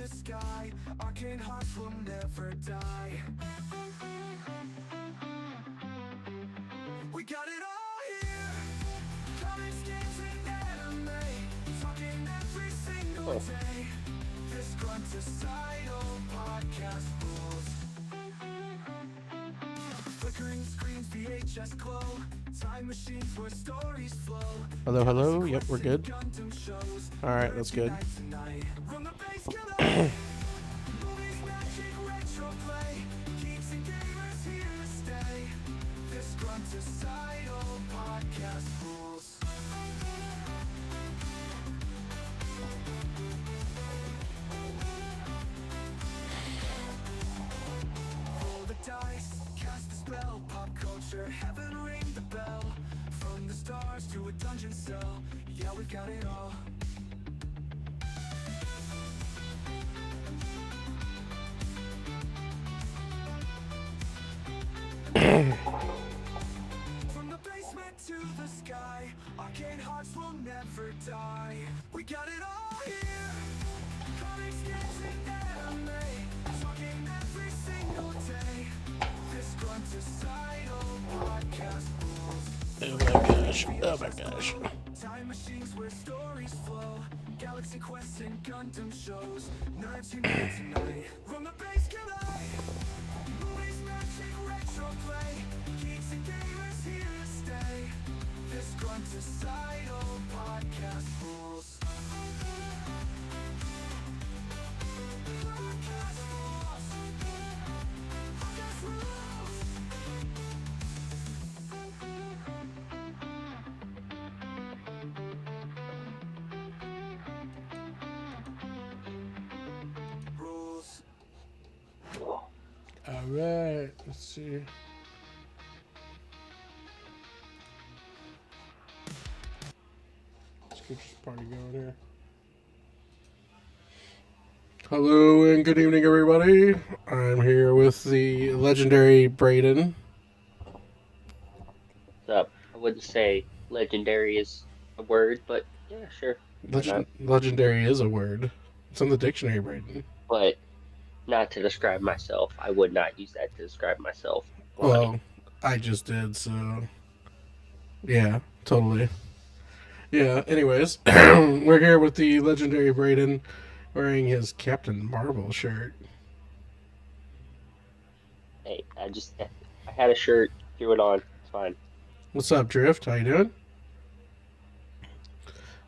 the sky. Arcane hearts will never die. We got it all here. Comics, games, and anime. Talking every single Oh, day. This grunt societal podcast rules. Flickering screens, VHS glow. Time machines where stories flow. Hello, Galaxy hello. Yep, we're Quest and good. Gundam shows. All right, that's Nerds good. unite tonight. From the base killer. Movies, magic, retro play. Geeks and gamers here to stay. This grunt societal podcast rules. Roll the dice, cast the spell, pop culture, heaven ring the bell. From the stars to a dungeon cell, yeah, we got it all. From the basement to the sky, arcane hearts will never die. We got it all here. Comics, games, and anime. Talking every single day. This grunt societal podcast rules. Oh my gosh. Oh my gosh. Time machines where stories flow. Galaxy Quest and Gundam shows. Nerds unite tonight. From the base killer. Movies, magic, retro play. Geeks and gamers here to stay. This grunt societal podcast rules. Podcast rules. Podcast rules. Rules. All right. Let's see. Let's get this party going here. Hello and good evening, everybody. I'm here with the legendary Braden. what's up? I wouldn't say legendary is a word, but yeah, sure. Why not? Legendary is a word. It's in the dictionary, Braden. But not to describe myself. I would not use that to describe myself. Why? Well, I just did, so yeah, totally. Yeah, anyways, we're here with the legendary Braden wearing his Captain Marvel shirt. Hey, I had a shirt, threw it on. It's fine. What's up, Drift? How you doing?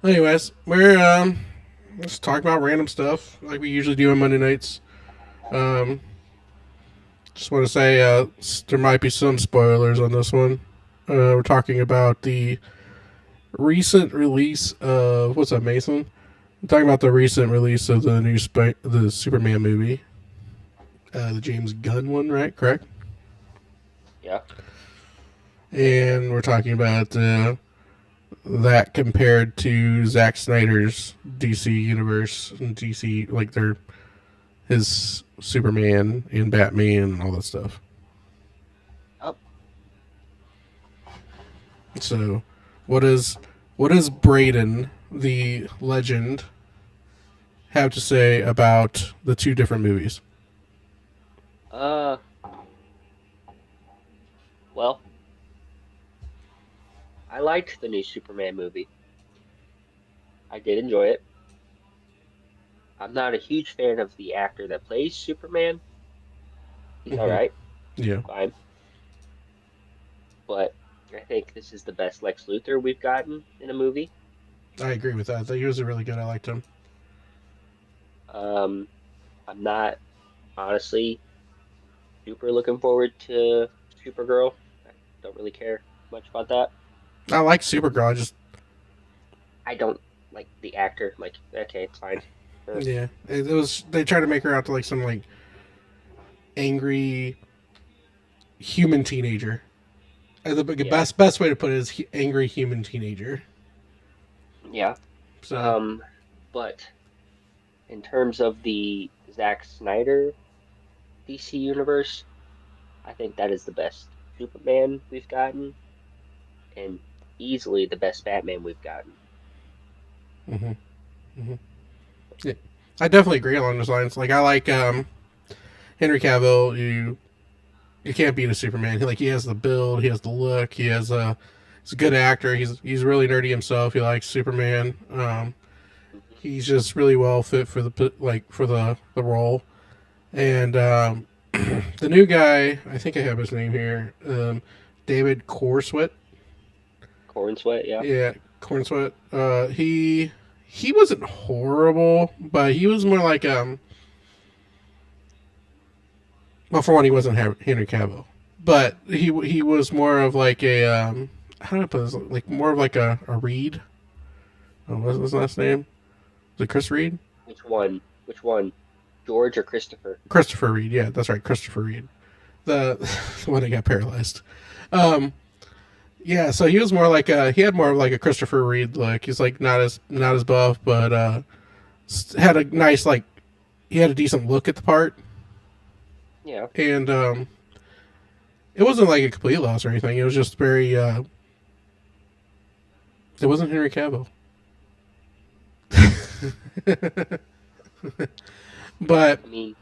Anyways, we're just talking about random stuff like we usually do on Monday nights. Um, just want to say there might be some spoilers on this one. We're talking about the recent release of what's up, Mason? We're talking about the recent release of the new the Superman movie, the James Gunn one, right? Correct. Yeah. And we're talking about that compared to Zack Snyder's DC universe and DC, like his Superman and Batman and all that stuff. Up. So, what is Braden, the legend, have to say about the two different movies? Well, I liked the new Superman movie. I did enjoy it. I'm not a huge fan of the actor that plays Superman. He's Mhm. alright, Yeah, fine. But I think this is the best Lex Luthor we've gotten in a movie. I agree with that. He was really good. I liked him. I'm not honestly super looking forward to Supergirl. I don't really care much about that. I like Supergirl. I don't like the actor. Like, okay, it's fine. Yeah, it was. They tried to make her out to like some like angry human teenager. The Yeah. best way to put it is angry human teenager. Yeah. So But in terms of the Zack Snyder DC universe, I think that is the best Superman we've gotten, and easily the best Batman we've gotten. hmm hmm yeah, I definitely agree along those lines. Like I like Henry Cavill. You can't beat a Superman. Like he has the build, he has the look, he's a good actor. He's really nerdy himself. He likes Superman. Mhm. He's just really well fit for the role. And the new guy, I think I have his name here, David Cornsweet. Corn Sweat, yeah. Yeah, Cornsweet. He wasn't horrible, but he was more like well, for one, he wasn't Henry Cavill, but he was more of like a how do I put this? Like more of like a Reed. Oh, what's his last name? Was it Chris Reed? Which one? Which one? George or Christopher? Christopher Reed. Yeah, that's right, Christopher Reed. The, the one that got paralyzed. Um, yeah, so he was more like he had more of like a Christopher Reed look. He's like not as buff, but had a nice like he had a decent look at the part, Yeah. and it wasn't like a complete loss or anything. It was just very. It wasn't Henry Cavill, but I mean,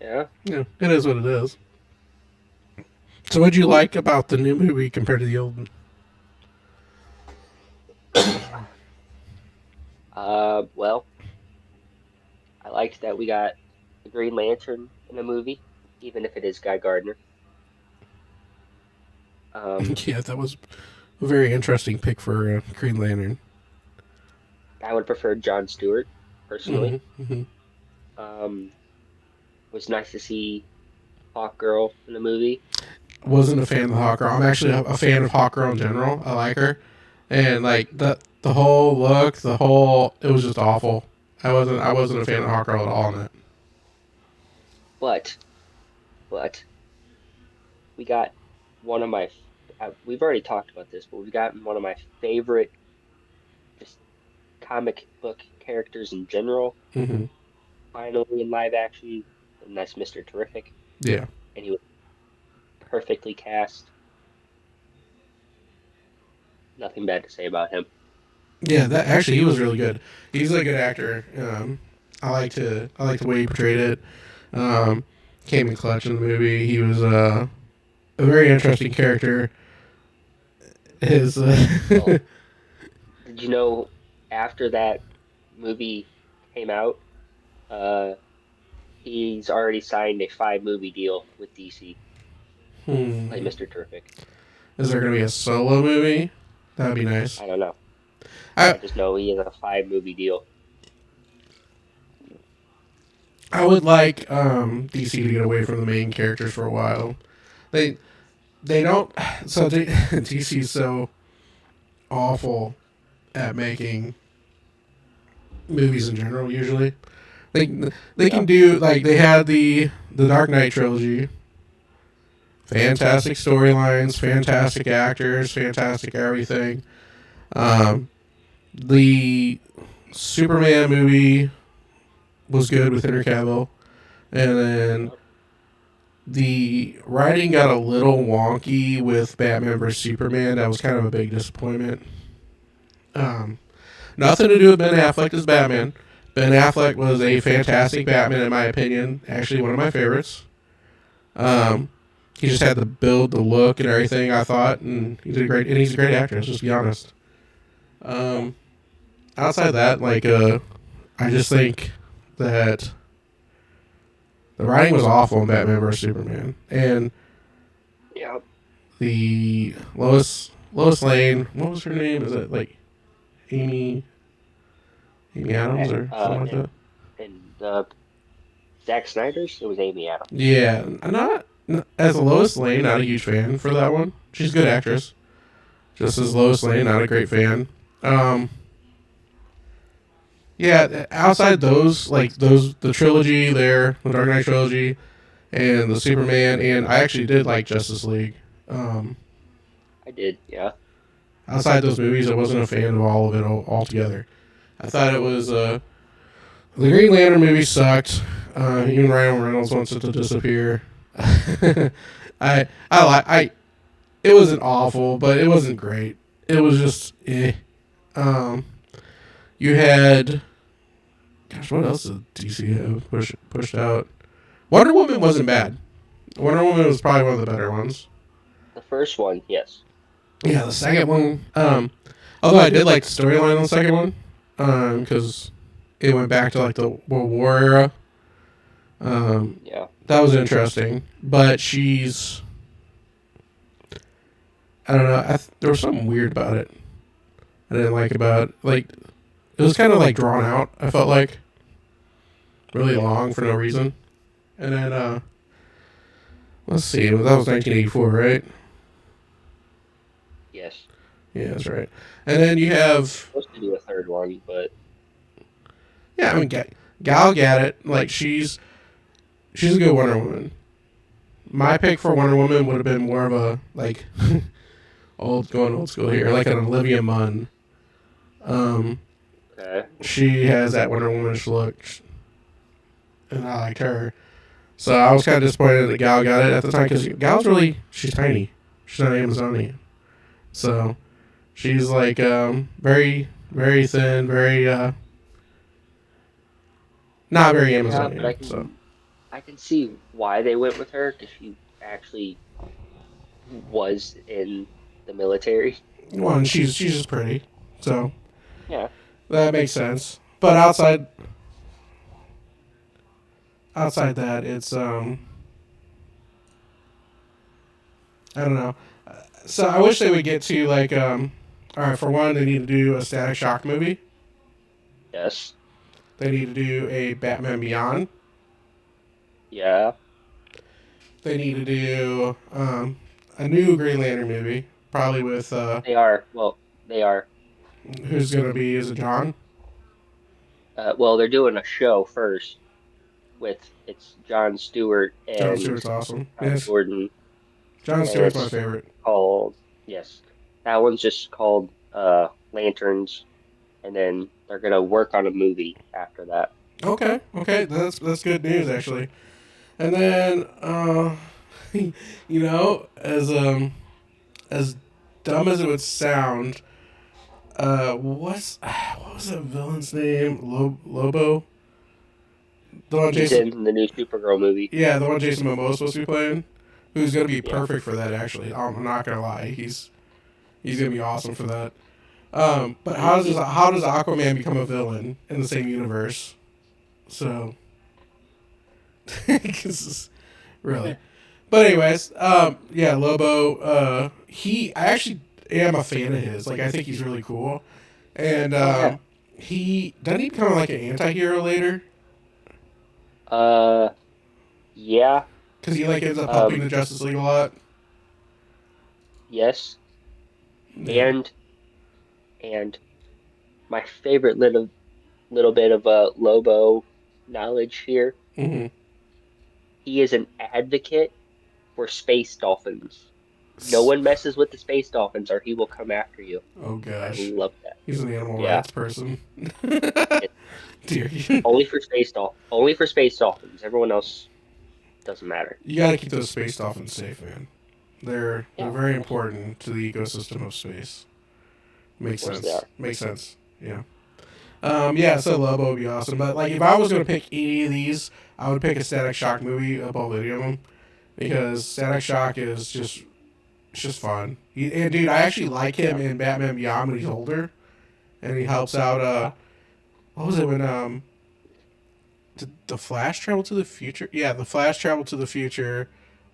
yeah. yeah, it is what it is. So, what'd you like about the new movie compared to the old one? Well, I liked that we got the Green Lantern in the movie, even if it is Guy Gardner. Um, Yeah, that was a very interesting pick for Green Lantern. I would prefer John Stewart personally. Hmm. Um, it was nice to see Hawk Girl in the movie. Wasn't a fan of the Hawk Girl. I'm actually a fan of Hawk Girl in general. I like her, and like the whole look, it was just awful. I wasn't a fan of Hawk Girl at all in it. But, but we got one of my, we've already talked about this, but we got one of my favorite just comic book characters in general, Hmm. finally in live action, and that's Mr. Terrific. Yeah, And he was perfectly cast. Nothing bad to say about him. yeah. That actually he was really good. He's a good actor. I liked the way he portrayed it. Um, Came in clutch in the movie. He was a very interesting character. His Well, did you know after that movie came out, uh, he's already signed a 5 movie deal with DC, like hmm, Mr. Terrific. is there gonna be a solo movie? That'd be nice. I don't know. I I just know he has a 5 movie deal. I would like DC to get away from the main characters for a while. They they don't. So DC's so awful at making movies in general. Usually, they can do like they had the Dark Knight trilogy. Fantastic storylines, fantastic actors, fantastic everything. Um, the Superman movie was good with Henry Cavill, and then the writing got a little wonky with Batman vs Superman. That was kind of a big disappointment. Um, Nothing to do with Ben Affleck as Batman. Ben Affleck was a fantastic Batman in my opinion. Actually, one of my favorites. Um, he just had the build, the look, and everything. I thought, and he's a great actor. Let's just be honest. Um, Outside of that, like, I just think that the writing was awful in Batman vs Superman, and Yeah. the Lois Lane. What was her name? Is it like Amy Adams or something like that? And Zack Snyder's, it was Amy Adams. Yeah, as a Lois Lane, not a huge fan for that one. She's a good actress. Just as Lois Lane, not a great fan. Um, yeah, outside the trilogy there, the Dark Knight trilogy, and the Superman, and I actually did like Justice League. Um, I did, yeah. Outside those movies, I wasn't a fan of all of it altogether. I thought it was the Green Lantern movie sucked. Even Ryan Reynolds wants it to disappear. I it wasn't awful, but it wasn't great. It was just eh. Um, you had Gosh, what else did DC have pushed out? Wonder Woman wasn't bad. Wonder Woman was probably one of the better ones. The first one, yes. Yeah, the second one. Although I did like the storyline on the second one, because it went back to like the World War era. Yeah. That was interesting, but she's. I don't know. There was something weird about it. I didn't like about like it was kind of like drawn out. I felt like really long for no reason. And then let's see, that was 1984, right? Yes. Yeah, that's right. And then you have Supposed to do a third one, but yeah, I mean Gal Gadot, like she's a good Wonder Woman. My pick for Wonder Woman would have been more of a like old school here, like an Olivia Munn. okay. She has that Wonder Womanish look, and I liked her. So I was kind of disappointed that Gal got it at the time because she's tiny. She's not Amazonian. So she's like very, very thin, very not very Amazonian. Yeah, but I can see why they went with her because she actually was in the military. Well, and she's just pretty, so Yeah. that makes sense. But outside that, it's I don't know. So I wish they would get to like all right, for one, they need to do a Static Shock movie. Yes. They need to do a Batman Beyond. Yeah. They need to do a new Green Lantern movie, probably with They are. Well, they are. who's gonna be, is it John? Well, they're doing a show first with it's Jon Stewart John and Stewart's awesome. Hal Yes, Jordan John Stewart's my it's favorite. called yes. That one's just called Lanterns, and then they're gonna work on a movie after that. Okay, that's good news actually. And then you know, as dumb as it would sound, what was that villain's name? Lobo. The one He's Jason. in the new Supergirl movie. Yeah, the one Jason Momoa is supposed to be playing. Who's gonna be perfect for that? Actually, I'm not gonna lie. He's gonna be awesome for that. But how does Aquaman become a villain in the same universe? So, really. But anyways, yeah, Lobo. I actually am a fan of his. Like, I think he's really cool, and he doesn't he become like an anti-hero later Yeah, because he like ends up helping the Justice League a lot. yes, Yeah. and my favorite little bit of Lobo knowledge here. Mm-hmm. He is an advocate for space dolphins. No one messes with the space dolphins, or he will come after you. Oh I gosh, love that. he's an animal Yeah. rights person. Dear, Only for space dolphins. Everyone else doesn't matter. you gotta keep those space dolphins safe, man. They're Yeah. very important to the ecosystem of space. Makes Of course sense. they are. Makes sense. Yeah. Yeah, so Lobo would be awesome. But like if I was gonna pick any of these, I would pick a Static Shock movie above any of them. Because Static Shock is just it's just fun. And dude, I actually like him in Batman Beyond when he's older. And he helps out what was it when did the Flash travel to the future? Yeah, the Flash traveled to the future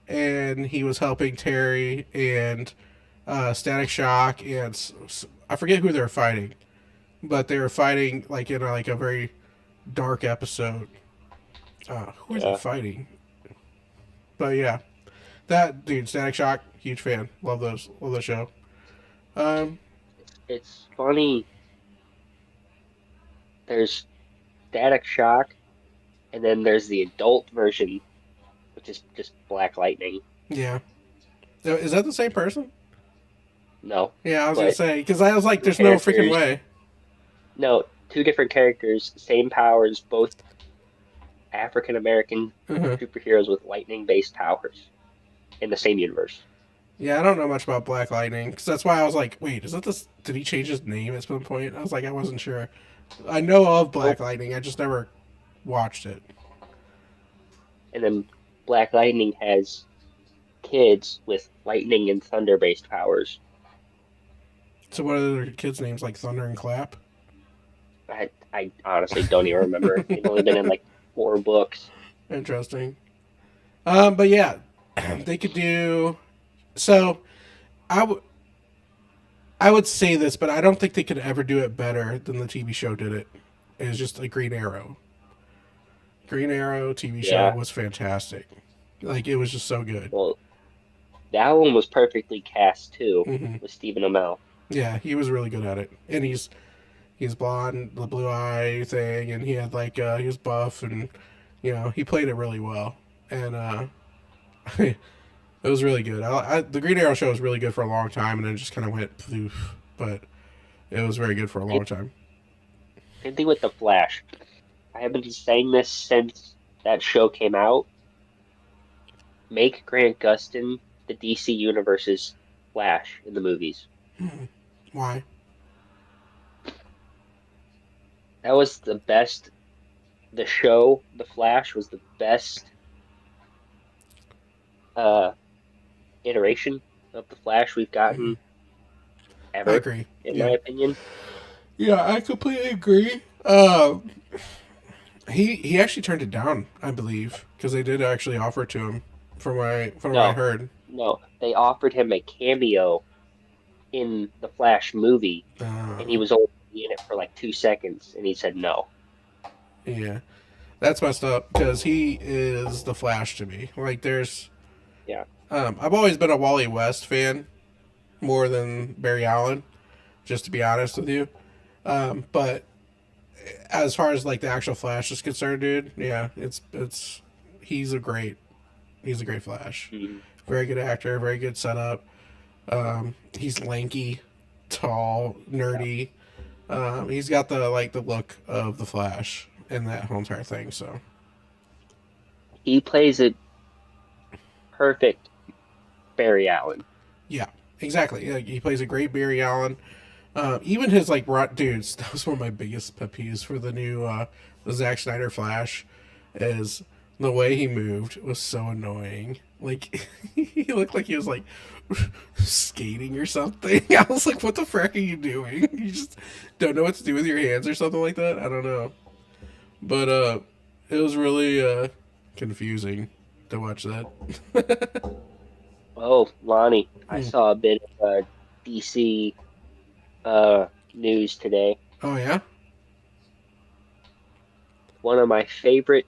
and he was helping Terry and Static Shock and I forget who they were fighting, but they were fighting like in like a very dark episode. Who was they fighting? But yeah, that dude, Static Shock, huge fan. Love the show. It's funny. There's Static Shock, and then there's the adult version, which is just Black Lightning. Yeah, is that the same person? No, Yeah, I was gonna But- say because I was like, there's no freaking way. no, two different characters, same powers, both African American Uh-huh. superheroes with lightning-based powers in the same universe. Yeah, I don't know much about Black Lightning because that's why I was like, wait, is that this? Did he change his name at some point? I was like, I wasn't sure. I know of Black Lightning. I just never watched it. And then Black Lightning has kids with lightning and thunder based powers. So what are their kids' names? Like Thunder and Clap? I honestly don't even remember. They've only been in like 4 books. Interesting. But yeah, they could do. So, I would say this, but I don't think they could ever do it better than the TV show did it. It was just a Green Arrow. Green Arrow TV show Yeah. was fantastic. Like it was just so good. Well, that one was perfectly cast too Hmm. with Stephen Amell. Yeah, he was really good at it, and he's blonde, the blue eye thing, and he had like he was buff, and he played it really well, and it was really good. The Green Arrow show was really good for a long time, and then it just kind of went poof, but it was very good for a long time. Same thing with The Flash. I have been saying this since that show came out. Make Grant Gustin the DC Universe's Flash in the movies. Why? That was the best. The show, The Flash, was the best uh, iteration of the Flash we've gotten I ever, agree. in Yeah. my opinion. Yeah, I completely agree. He actually turned it down, I believe, because they did actually offer it to him, from what I No, heard. no, they offered him a cameo in the Flash movie, and he was only in it for like 2 seconds, and he said no. Yeah, that's messed up because he is the Flash to me. Like, there's, Yeah, I've always been a Wally West fan more than Barry Allen, just to be honest with you. But as far as like the actual Flash is concerned, dude, yeah, he's a great Flash. Mhm. Very good actor, very good setup. He's lanky, tall, nerdy. He's got the look of the Flash in that whole entire thing. So He plays it perfect, Barry Allen. yeah, exactly. Yeah, he plays a great Barry Allen. Even his like dudes, that was one of my biggest pet peeves for the new the Zack Snyder Flash, is the way he moved was so annoying. Like he looked like he was like skating or something. I was like, what the frick are you doing? You just don't know what to do with your hands or something like that. I don't know. But it was really confusing to watch that. Oh, Lonnie, I Hmm. saw a bit of DC news today. Oh yeah? One of my favorite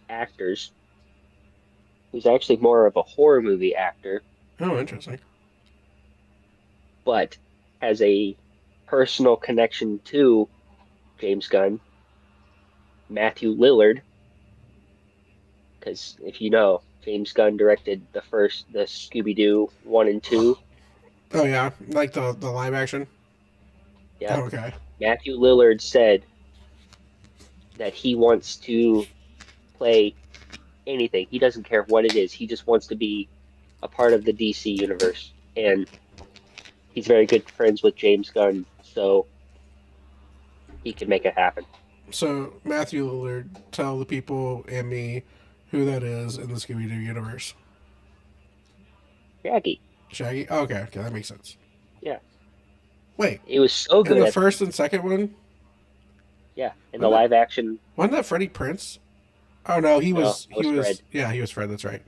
actors, who's actually more of a horror movie actor, Oh, interesting. but has a personal connection to James Gunn, Matthew Lillard. Because if you know, James Gunn directed the Scooby-Doo 1 and 2. Oh yeah, like the live action. Yeah. Oh, okay. Matthew Lillard said that he wants to play anything. He doesn't care what it is. He just wants to be a part of the DC universe. And he's very good friends with James Gunn, so he can make it happen. So Matthew Lillard, tell the people and me who that is in the Scooby Doo universe. Shaggy. Shaggy. Oh, okay, okay, that makes sense. Yeah. Wait, He was so in good the at first and second one, in the live action. wasn't that Freddie Prince? Oh no, he No, was. that was He was. Fred. Yeah, he was Fred. That's right.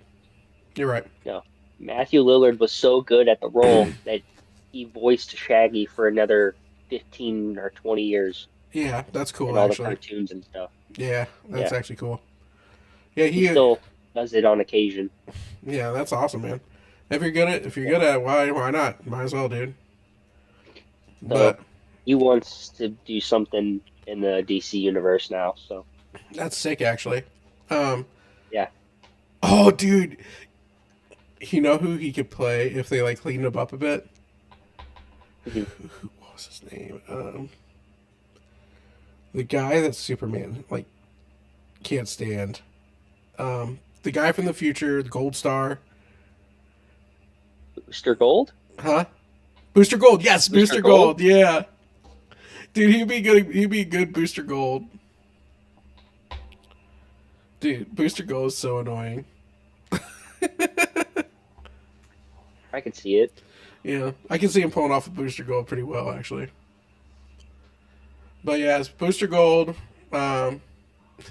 You're right. No. Matthew Lillard was so good at the role that he voiced Shaggy for another 15 or 20 years Yeah, that's in cool all the actually. cartoons and stuff. Yeah, that's Yeah. actually cool. Yeah, He still does it on occasion. Yeah, that's awesome, man. If you're good at it, why not? Might as well, dude. But He wants to do something in the DC universe now, so that's sick, actually. Um. Yeah. Oh, dude. You know who he could play if they like cleaned him up a bit? Mhm. What was his name? The guy that Superman like can't stand. The guy from the future, the Gold Star. Booster Gold? Huh? Booster Gold. Yes, Booster Booster Gold. Yeah. Dude, he'd be good. He'd be good Booster Gold. Dude, Booster Gold is so annoying. I could see it. Yeah, I can see him pulling off a Booster Gold pretty well, actually. But yeah, it's Booster Gold.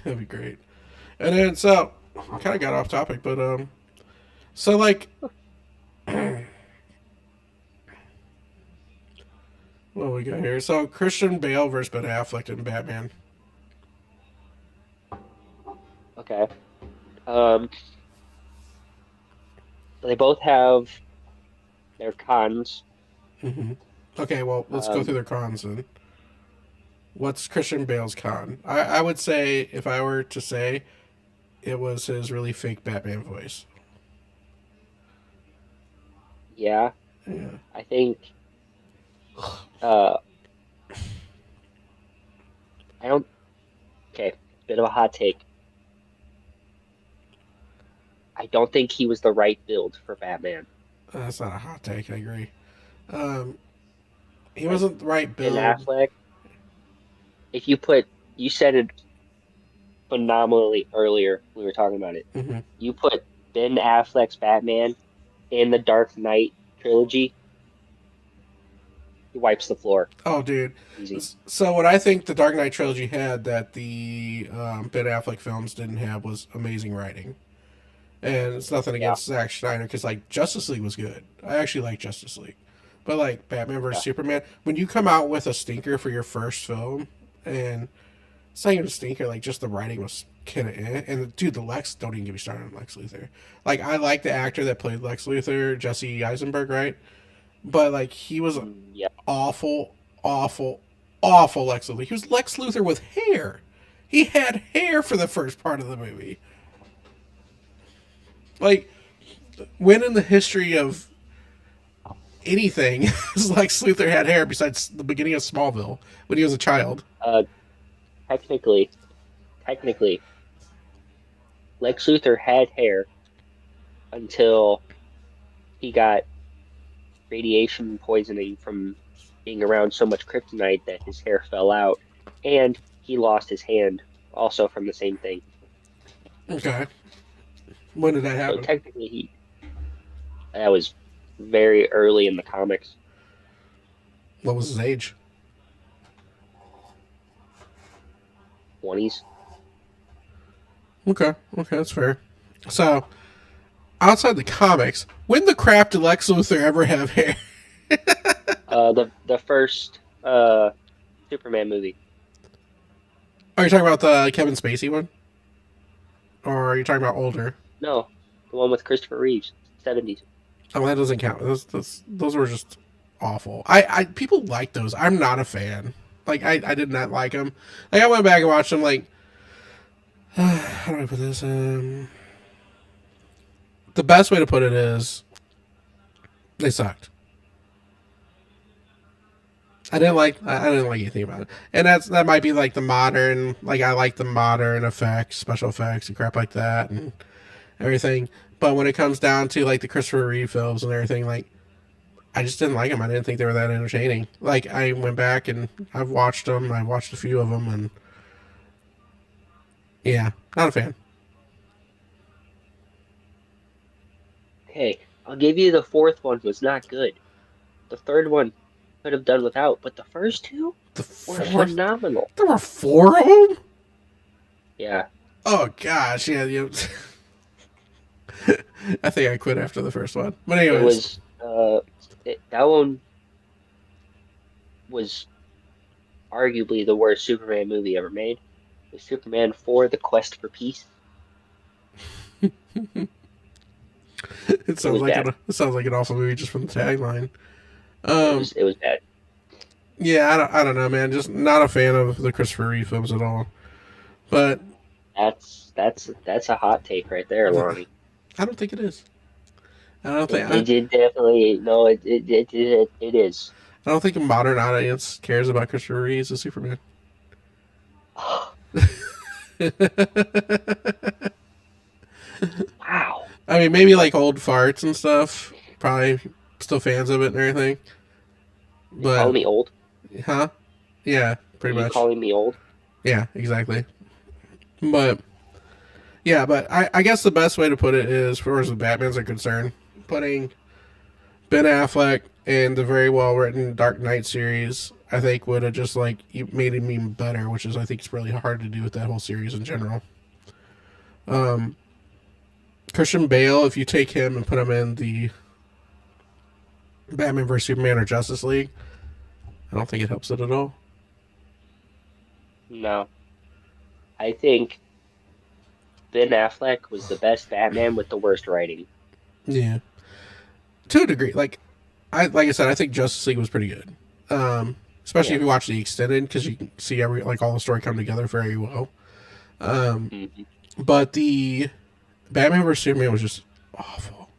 That'd be great. And then so, kind of got off topic, but so like, what we got here? So Christian Bale versus Ben Affleck in Batman. Okay. They both have their cons. Hmm. Okay, well, let's go Um, through their cons then. What's Christian Bale's con? I would say, if I were to say, it was his really fake Batman voice. yeah, Yeah. I think. Uh, I don't. Okay, bit of a hot take. I don't think he was the right build for Batman. That's not a hot take, I agree. Um, he Like wasn't the right Ben build. Affleck, if you said it phenomenally earlier. We were talking about it. Hmm. You put Ben Affleck's Batman in the Dark Knight trilogy, he wipes the floor Oh, dude. easy. So what I think the Dark Knight trilogy had that the Ben Affleck films didn't have was amazing writing. And it's nothing Yeah, against Zack Snyder because like Justice League was good. I actually like Justice League, but like Batman yeah. versus Superman, when you come out with a stinker for your first film, and it's not even a stinker, like just the writing was kind of and dude, the Lex, don't even get me started on Lex Luthor. Like I like the actor that played Lex Luthor, Jesse Eisenberg, right? But like he was Yeah. awful, awful, awful Lex Luthor. He was Lex Luthor with hair. He had hair for the first part of the movie. Like, when in the history of anything has Lex Luthor had hair besides the beginning of Smallville when he was a child? Uh, technically, technically, Lex Luthor had hair until he got radiation poisoning from being around so much kryptonite that his hair fell out, and he lost his hand also from the same thing. Okay. When did that So happen? technically, that was very early in the comics, What was his age? 20s. Okay. Okay, that's fair. So, outside the comics, when the crap did Lex Luthor ever have hair? The first Superman movie. Are you talking about the Kevin Spacey one? Or are you talking about older? No, the one with Christopher Reeves, 70s. Oh, that doesn't count. Those were just awful. People like those. I'm not a fan. Like I did not like them. Like I went back and watched them. Like how do I put this? The best way to put it is they sucked. I didn't like anything about it, and that might be like the modern. Like I like the modern effects, special effects, and crap like that, and everything. But when it comes down to like the Christopher Reeve films and everything, like I just didn't like them. I didn't think they were that entertaining. Like I went back and I've watched them. I watched a few of them, and yeah, not a fan. Okay, I'll give you the fourth one was not good. The third one could have done without, but the first two The were fourth, phenomenal. there were four of them. Yeah, Oh gosh, yeah. I think I quit after the first one. But it anyways, was that one was arguably the worst Superman movie ever made. It was Superman 4: The Quest for Peace. it It was bad. it sounds like an awful movie just from the tagline. It Um, was it was bad. yeah, I don't know, man. Just not a fan of the Christopher Reeve films at all. But That's a hot take right there, Lonnie. I don't think it is. I don't think It did definitely no, it is. I don't think a modern audience cares about Christopher Reeve as a Superman. Wow. I mean, maybe like old farts and stuff. Probably still fans of it and everything. You calling But me old? huh? Yeah, Are pretty you much. calling me old? Yeah, exactly. But yeah, but I guess the best way to put it is, as far as the Batmans are concerned, putting Ben Affleck in the very well written Dark Knight series, I think would have just like made him even better, which is I think it's really hard to do with that whole series in general. Christian Bale, if you take him and put him in the Batman vs Superman or Justice League, I don't think it helps it at all. No. I think Ben Affleck was the best Batman with the worst writing. Yeah, to a degree. Like I said, I think Justice League was pretty good. Especially Yeah. if you watch the extended, because you can see every like all the story come together very well. Hmm. But the Batman vs Superman was just awful.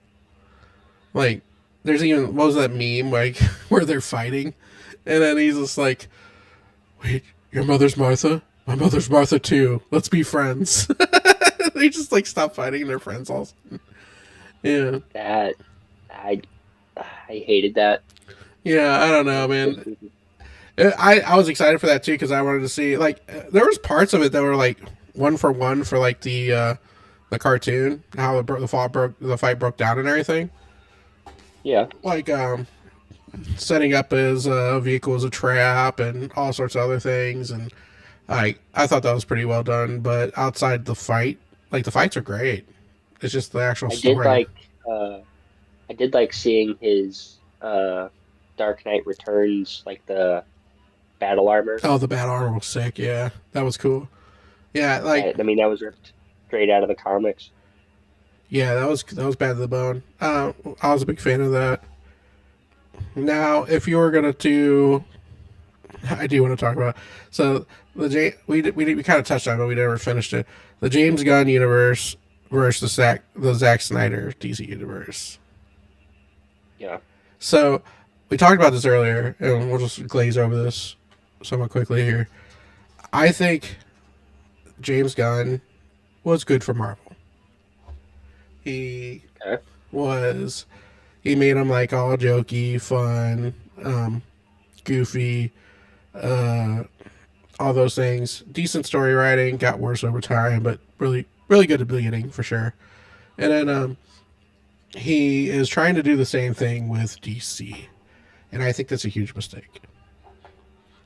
Like, there's even what was that meme like where they're fighting, and then he's just like, "Wait, your mother's Martha? My mother's Martha too. Let's be friends." They just like stop fighting, and they're friends all. Yeah, That I I hated that. yeah. I don't know, man. I was excited for that too because I wanted to see like there was parts of it that were like one for like the cartoon how the fight broke down and everything Yeah. like setting up his vehicle as a trap and all sorts of other things and I thought that was pretty well done but outside the fight like the fights are great it's just the actual I did story. like uh I did like seeing his Dark Knight Returns, like the battle armor. Oh, the bat armor was sick. Yeah, that was cool. Yeah, like I mean, that was ripped straight out of the comics. yeah, that was bad to the bone. I was a big fan of that. Now, if you were gonna do, I do want to talk about. So we kind of touched on it, but we never finished it. The James Gunn universe versus the Zack Snyder DC universe. Yeah. So we talked about this earlier, and we'll just glaze over this somewhat quickly here. I think James Gunn was good for Marvel. He Okay. was he made him like all jokey, fun, goofy, uh, all those things. Decent story writing, got worse over time, but really, really good at the beginning for sure. And then he is trying to do the same thing with DC, and I think that's a huge mistake.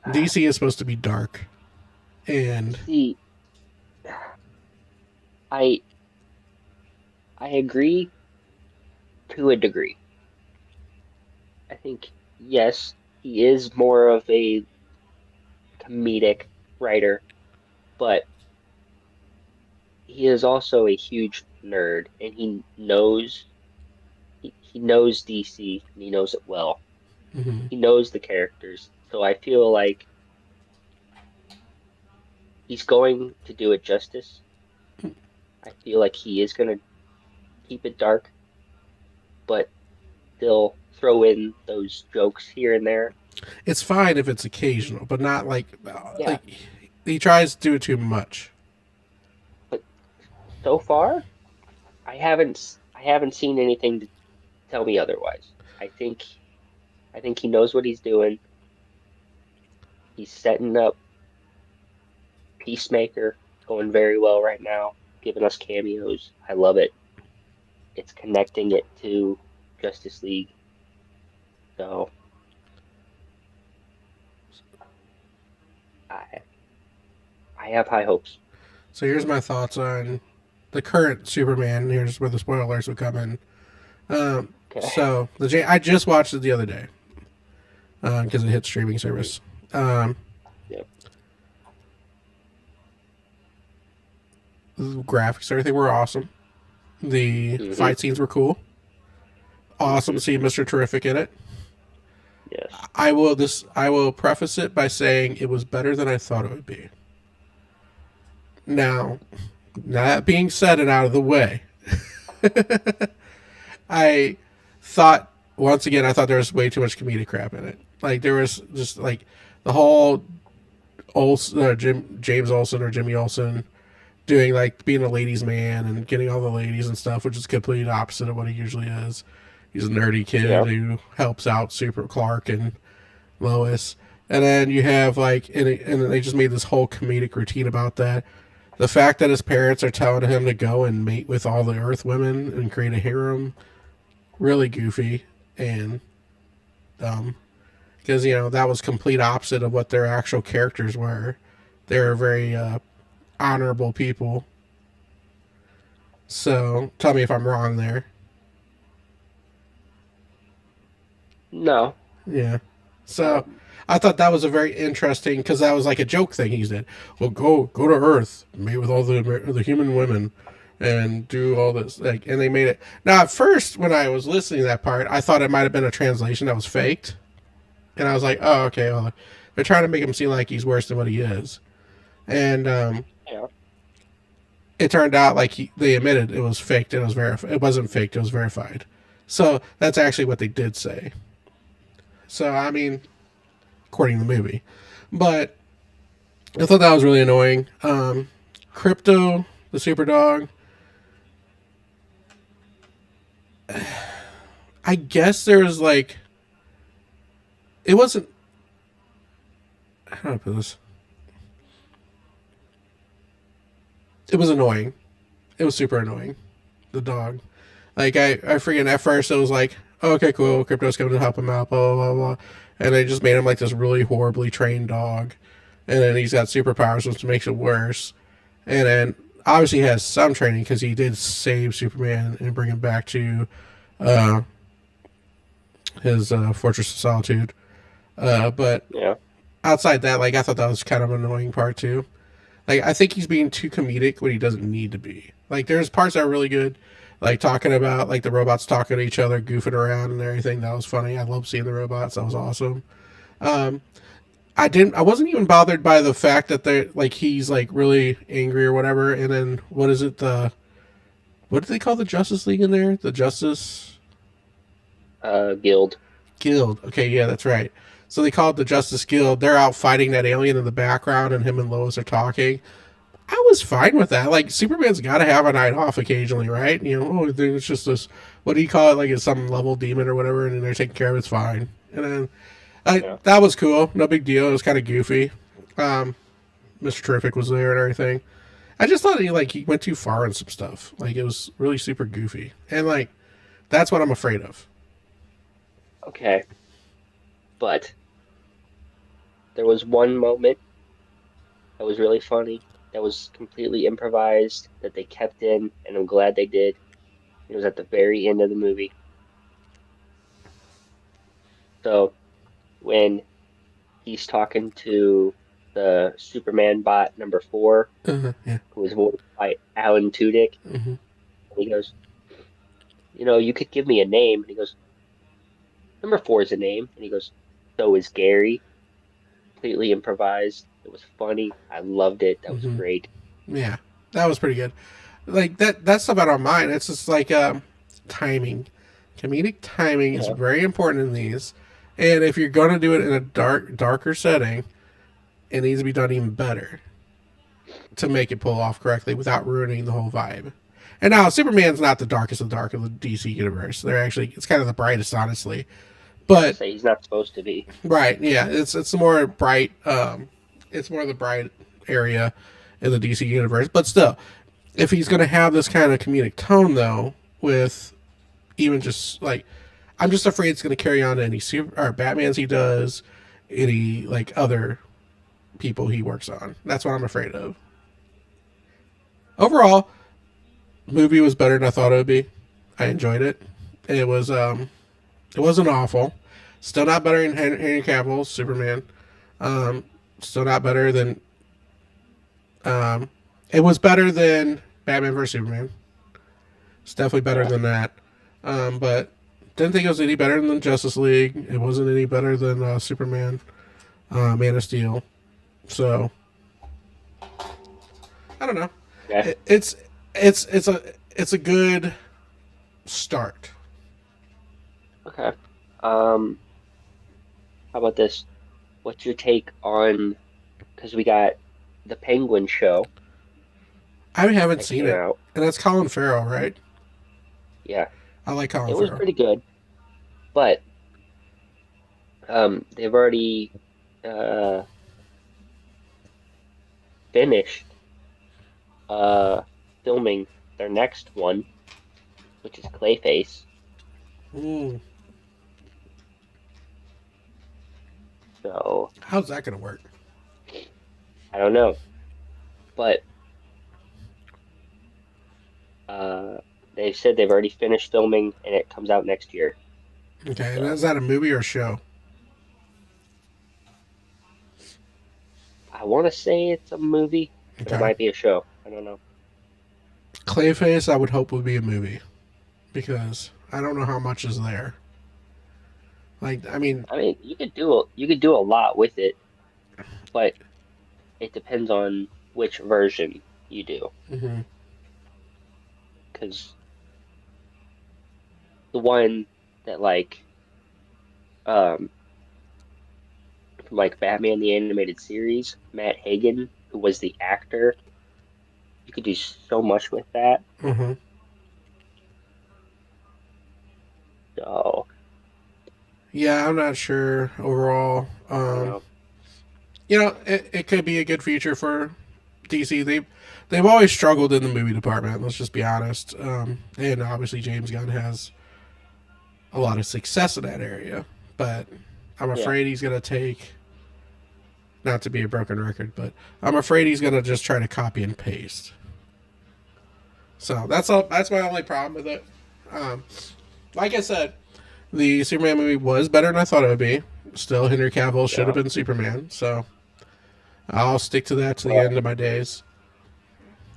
DC is supposed to be dark, and See, I I agree to a degree. I think yes, he is more of a comedic writer, but he is also a huge nerd, and he knows DC and he knows it well. mhm. He knows the characters, so I feel like he's going to do it justice. I feel like he is going to keep it dark, but they'll throw in those jokes here and there. It's fine if it's occasional, but not Yeah, like he tries to do it too much. but so far, I haven't seen anything to tell me otherwise. I think I think he knows what he's doing. He's setting up Peacemaker going very well right now, giving us cameos. I love it. It's connecting it to Justice League. So I I have high hopes. So here's my thoughts on the current Superman. Here's where the spoilers would come in. Okay. So I just watched it the other day because it hit streaming service. Um, Yep. the graphics, everything were awesome. The Hmm. fight scenes were cool. Awesome to see Mr. Terrific in it. Yes. I will preface it by saying it was better than I thought it would be. Now, that being said and out of the way, I thought once again I thought there was way too much comedic crap in it. Like there was just like the whole James Olsen or Jimmy Olsen doing like being a ladies' man and getting all the ladies and stuff, which is complete opposite of what he usually is. He's a nerdy kid Yeah. who helps out Super Clark and Lois. And then you have like, and they just made this whole comedic routine about that. The fact that his parents are telling him to go and mate with all the Earth women and create a harem, really goofy and dumb. Because, you know, that was complete opposite of what their actual characters were. They were very honorable people. So, tell me if I'm wrong there. No. Yeah. So, I thought that was a very interesting, because that was like a joke thing he did. Well, go to Earth, mate with all the human women, and do all this. Like, and they made it. Now, at first, when I was listening to that part, I thought it might have been a translation that was faked. And I was like, oh, okay, well, they're trying to make him seem like he's worse than what he is. And Yeah. it turned out like they admitted it was faked and it was verified. It wasn't faked, it was verified. So that's actually what they did say. So, I mean, according to the movie. But I thought that was really annoying. Crypto, the super dog. I guess there was like. It wasn't. How do I put this? It was annoying. It was super annoying. The dog. Like, I freaking, at first, it was like, oh, okay, cool, Crypto's coming to help him out, blah, blah, blah, blah. And they just made him like this really horribly trained dog. And then he's got superpowers, which makes it worse. And then, obviously, he has some training because he did save Superman and bring him back to his Fortress of Solitude. But Yeah. outside that, like, I thought that was kind of an annoying part, too. Like, I think he's being too comedic when he doesn't need to be. Like, there's parts that are really good. Like, talking about, like, the robots talking to each other, goofing around and everything. That was funny. I love seeing the robots. That was awesome. I wasn't even bothered by the fact that they're, like, he's, like, really angry or whatever. And then, what is it, what do they call the Justice League in there? The Justice Guild. Guild. Okay, yeah, that's right. So they call it the Justice Guild. They're out fighting that alien in the background, and him and Lois are talking. I was fine with that. Like, Superman's got to have a night off occasionally, right? You know, oh, it's just this, what do you call it? Like, it's some level demon or whatever, and they're taking care of it. It's fine. And then, that was cool. No big deal. It was kind of goofy. Mr. Terrific was there and everything. I just thought he went too far in some stuff. Like, it was really super goofy. And, like, that's what I'm afraid of. Okay. But there was one moment that was really funny, that was completely improvised, that they kept in, and I'm glad they did. It was at the very end of the movie. So when he's talking to the Superman bot number 4, Yeah. who was voiced by Alan Tudyk, hmm he goes, you could give me a name. And he goes, number 4 is a name. And he goes, so is Gary. Completely improvised. It was funny. I loved it. That was great. Yeah. That was pretty good. Like, that's stuff I don't mind. It's just like timing. Comedic timing is very important in these. And if you're going to do it in a darker setting, it needs to be done even better to make it pull off correctly without ruining the whole vibe. And now, Superman's not the darkest of the dark of the DC universe. It's kind of the brightest, honestly. But Say he's not supposed to be. right, yeah, it's more bright. It's more the bright area in the DC universe. But still, if he's going to have this kind of comedic tone, though, with even just like, I'm just afraid it's going to carry on to any Batmans he does, any like other people he works on. That's what I'm afraid of. Overall, movie was better than I thought it would be. I enjoyed it. It wasn't awful. Still not better than Henry Cavill's Superman. Still not better than. It was better than Batman vs Superman. It's definitely better than that. But didn't think it was any better than Justice League. It wasn't any better than Superman, Man of Steel. So I don't know. Yeah. It's a good start. Okay. How about this? What's your take on, because we got the Penguin show I haven't that seen came it, out. and that's Colin Farrell, right? Yeah, I like Colin it was Farrell. pretty good, but they've already uh, finished uh, filming their next one, which is Clayface. Mm. So How's that gonna work? I don't know, but they said they've already finished filming and it comes out next year. Okay, and So is that a movie or a show? I want to say it's a movie, but it Okay. might be a show. I don't know. Clayface, I would hope would be a movie because I don't know how much is there. Like, I mean, I mean, you could do a lot with it, but it depends on which version you do. mhm. Because the one that um from like Batman the Animated Series, Matt Hagen, who was the actor, you could do so much with that. Mhm. So Yeah, I'm not sure overall. I don't know. It could be a good future for DC. They've always struggled in the movie department. Let's just be honest. And obviously James Gunn has a lot of success in that area, but I'm Yeah, afraid he's gonna take. Not to be a broken record, but I'm afraid he's gonna just try to copy and paste. So that's all. That's my only problem with it. Um, like I said, the Superman movie was better than I thought it would be. Still, Henry Cavill should have yeah. been Superman. So I'll stick to that to the Well, end of my days.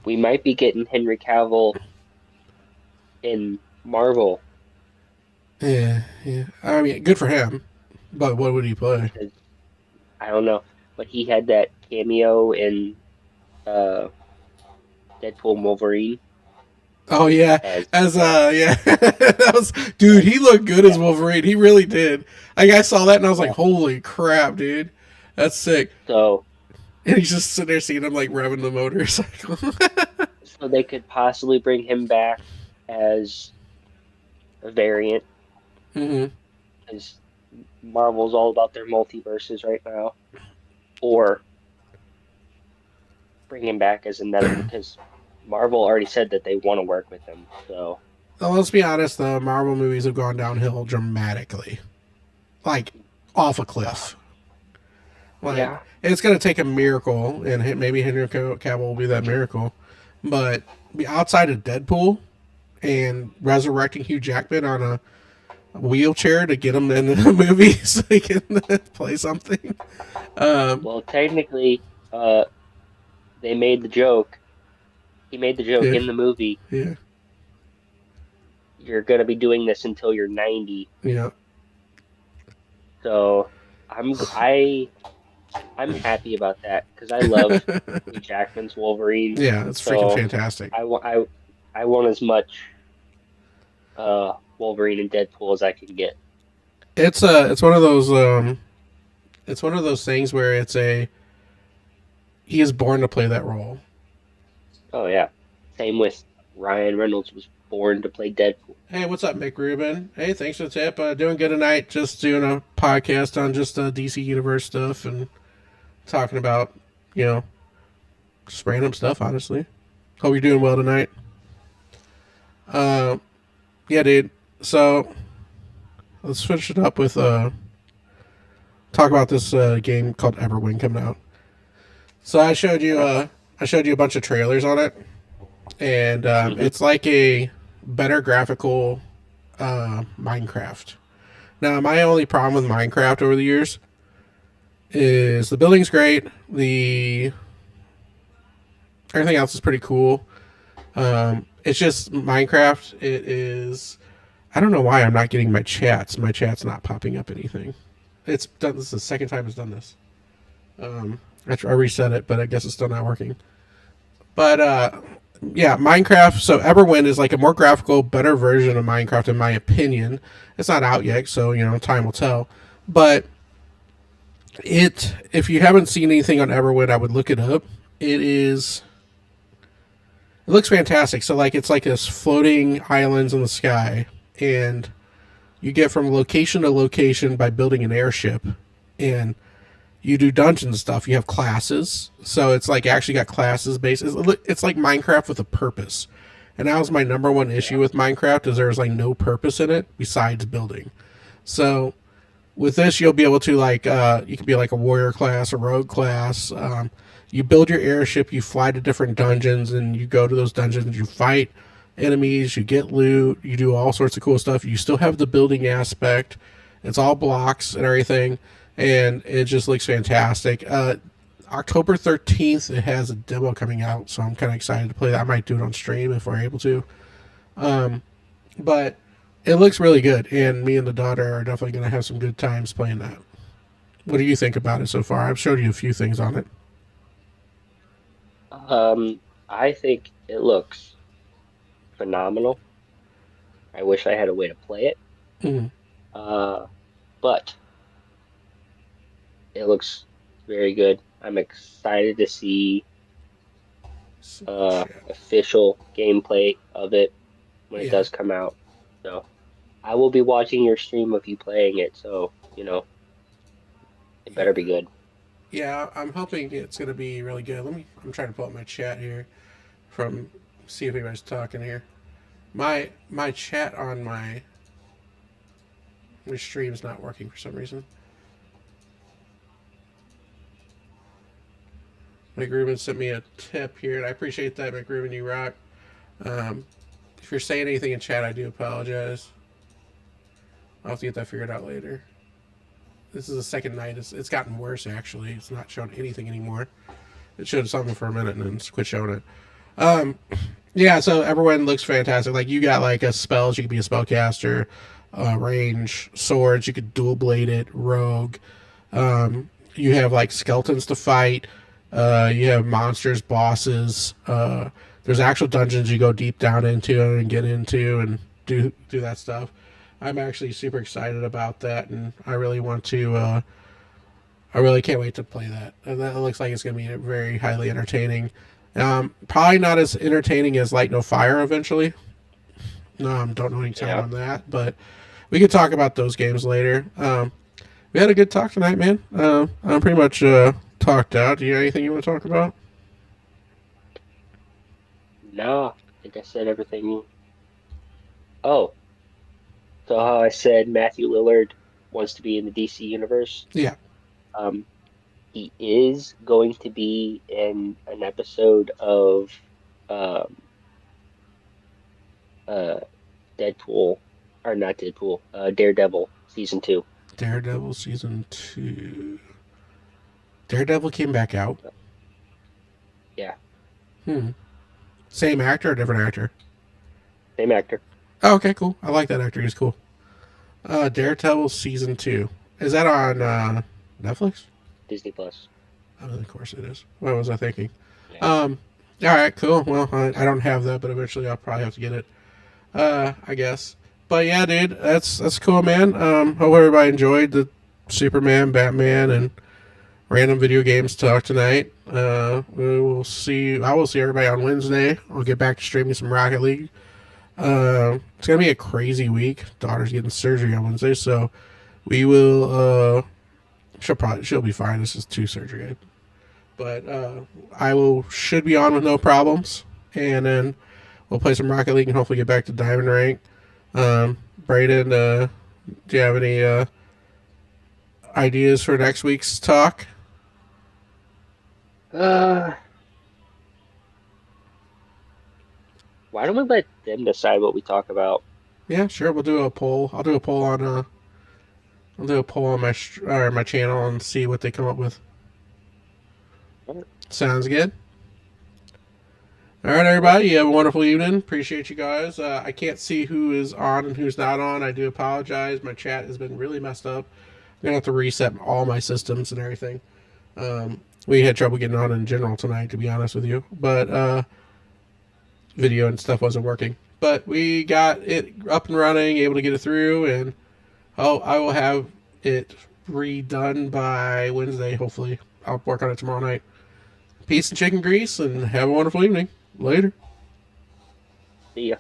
we might be getting Henry Cavill in Marvel Yeah, yeah. I mean, good for him. But what would he play? because I don't know, but he had that cameo in uh Deadpool and Wolverine Oh yeah, as as yeah, that was dude. He looked good as yeah, Wolverine. He really did. Like I saw that and I was like, yeah. holy crap, dude, that's sick. So And he's just sitting there seeing him like revving the motorcycle. so they could possibly bring him back as a variant hmm because Marvel's all about their multiverses right now, or bring him back as another because Marvel already said that they want to work with him. So Well, let's be honest. The Marvel movies have gone downhill dramatically, like off a cliff. Like yeah, it's gonna take a miracle, and maybe Henry Cavill will be that miracle. But outside of Deadpool and resurrecting Hugh Jackman on a wheelchair to get him into the movie so he can play something. Um, well technically, uh, they made the joke. He made the joke yeah, in the movie. yeah, You're gonna be doing this until you're 90. yeah. So I I'm happy about that because I love Hugh Jackman's Wolverine. Yeah, it's freaking So fantastic. I want as much Wolverine and Deadpool as I can get. It's one of those it's one of those things where he is born to play that role. Oh yeah. Same with Ryan Reynolds was born to play Deadpool. Hey, what's up, Mick Rubin? Hey, thanks for the tip. Doing good tonight. Just doing a podcast on just DC Universe stuff and talking about you know just random stuff. Honestly, hope you're doing well tonight. Uh, yeah, dude. So let's finish it up with talk about this game called Everwing coming out. So I showed you a bunch of trailers on it, and Hmm. it's like a better graphical Minecraft. Now, my only problem with Minecraft over the years is the building's great, the everything else is pretty cool. It's just Minecraft. It is. I don't know why I'm not getting my chats. My chat's not popping up anything. It's done. This is the second time it's done this. I reset it, but I guess it's still not working. But yeah, Minecraft. So Everwind is like a more graphical, better version of Minecraft, in my opinion. It's not out yet, so time will tell. But if you haven't seen anything on Everwind, I would look it up. It looks fantastic. So like it's like this floating islands in the sky, and you get from location to location by building an airship, and you do dungeon stuff. You have classes, so it's like actually got classes based. It's like Minecraft with a purpose. And that was my number one issue with Minecraft is there's like no purpose in it besides building. So with this, you'll be able to like you can be like a warrior class, a rogue class. You build your airship, you fly to different dungeons, and you go to those dungeons. You fight enemies, you get loot, you do all sorts of cool stuff. You still have the building aspect. It's all blocks and everything, and it just looks fantastic. October 13th, it has a demo coming out, so I'm kind of excited to play that. I might do it on stream if we're able to. But it looks really good, and me and the daughter are definitely going to have some good times playing that. What do you think about it so far? I've showed you a few things on it. I think it looks phenomenal. I wish I had a way to play it. Mhm. But it looks very good. I'm excited to see official gameplay of it when it Yeah. does come out. So I will be watching your stream of you playing it, so it better be good. Yeah, I'm hoping it's going to be really good. I'm trying to pull up my chat here from, see if anybody's talking here. My chat on my stream's not working for some reason. McRuben sent me a tip here, and I appreciate that, McRuben. You rock. If you're saying anything in chat, I do apologize. I'll have to get that figured out later. This is the second night. It's gotten worse, actually. It's not showing anything anymore. It showed something for a minute and then quit showing it. Yeah, so everyone looks fantastic. Like, you got, like, a spells. You could be a spellcaster, range, swords. You could dual blade it, rogue. You have, like, skeletons to fight. You have monsters, bosses. There's actual dungeons you go deep down into and get into and do that stuff. I'm actually super excited about that, and I really want to. I really can't wait to play that. And that looks like it's going to be very highly entertaining. Probably not as entertaining as Light No Fire eventually. Don't know any time on that, but we could talk about those games later. We had a good talk tonight, man. I'm pretty much talked out. Do you have anything you want to talk about? No, I think I said everything. Oh, so how I said Matthew Lillard wants to be in the DC universe. Yeah. Um, he is going to be in an episode of um, uh, Deadpool, or not Deadpool, Daredevil season 2. Daredevil season 2. Daredevil came back out. Yeah, Same actor or different actor? same actor. Oh, okay, cool. I like that actor. He's cool. Daredevil season 2. Is that on Netflix? Disney Plus. Oh, of course it is. What was I thinking? Yeah. All right, cool. Well, I don't have that, but eventually I'll probably have to get it. I guess. But yeah, dude, that's cool, man. Hope everybody enjoyed the Superman, Batman, and random video games talk tonight. We will see. I will see everybody on Wednesday. I'll get back to streaming some Rocket League. It's gonna be a crazy week. Daughter's getting surgery on Wednesday, so we will. She'll be fine. This is 2 surgery, but should be on with no problems, and then we'll play some Rocket League and hopefully get back to Diamond Rank. Brayden, do you have any ideas for next week's talk? Why don't we let them decide what we talk about? Yeah, sure. We'll do a poll. I'll do a poll on my channel and see what they come up with. Alright. Sounds good. All right, everybody. You have a wonderful evening. Appreciate you guys. I can't see who is on and who's not on. I do apologize. My chat has been really messed up. I'm gonna have to reset all my systems and everything. We had trouble getting on in general tonight, to be honest with you. But video and stuff wasn't working. But we got it up and running, able to get it through, and I will have it redone by Wednesday, hopefully. I'll work on it tomorrow night. Peace and chicken grease, and have a wonderful evening. Later. See ya.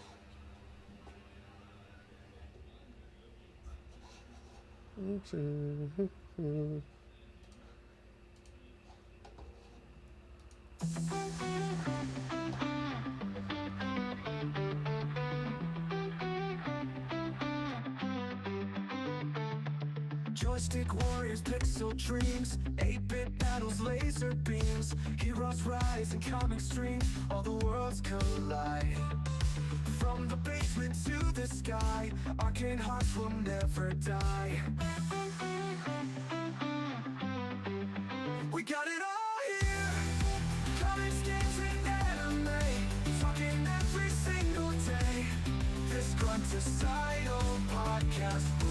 Joystick warriors, pixel dreams, 8-bit battles, laser beams, heroes rise in comic streams, all the worlds collide. From the basement to the sky, arcane hearts will never die. We got it all here, comics, games, and anime, talking every single day. This Grunticidal podcast